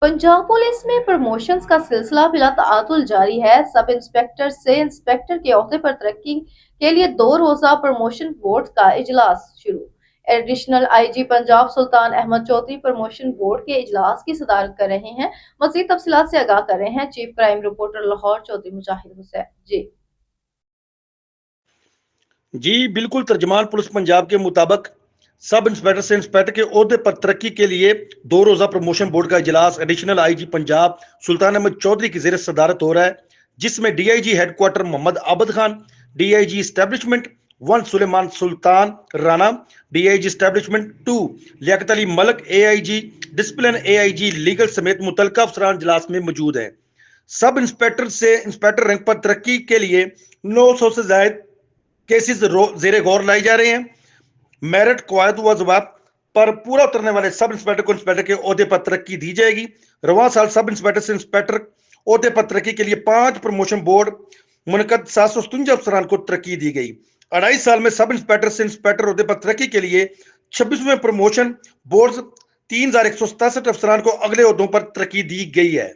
Punjab police में promotions का सिलसिला फिलहाल जारी है। सब इंस्पेक्टर से इंस्पेक्टर के ओहदे पर तरक्की के लिए 2 रोजा प्रमोशन बोर्ड का इजलास शुरू। Additional IG Punjab Sultan Ahmed Chaudhary promotion board के इजलास की सदारत कर रहे हैं। मजीद तफसीलात से आगाह कर रहे हैं chief crime reporter Lahore Chaudhry Mujahid Hussain ji. जी बिल्कुल, तर्जमान पुलिस पंजाब के मुताबिक सब इंस्पेक्टर से इंस्पेक्टर के ओहदे पर तरक्की के लिए 2 रोजा प्रमोशन बोर्ड का इजलास एडिशनल आईजी पंजाब सुल्तान अहमद चौधरी की जेर सदारत हो रहा है, जिसमें DIG headquarter Mohammad Abid Khan, DIG establishment 1 Suleman Sultan Rana, DIG establishment 2 Liaquat Ali Malik, AIG discipline, AIG legal समेत मुतलका अफसरान इजलास में मौजूद हैं। सब इंस्पेक्टर से इंस्पेक्टर रैंक पर तरक्की के लिए 900 से ज्यादा केसेस जेर गौर लाई जा रहे हैं। मेरिट कवायद व जवाब पर पूरा उतरने वाले सब इंस्पेक्टर को इंस्पेक्टर के ओहदे पर तरक्की दी जाएगी। रवां साल सब इंस्पेक्टर से इंस्पेक्टर ओहदे पर तरक्की के लिए 5 प्रमोशन बोर्ड मुनकद 757 अफसरान को तरक्की दी गई। 2.5 साल में सब इंस्पेक्टर से इंस्पेक्टर ओहदे पर तरक्की के लिए 26वें प्रमोशन बोर्ड 3167 अफसरान को अगले ओहदों पर तरक्की दी गई है।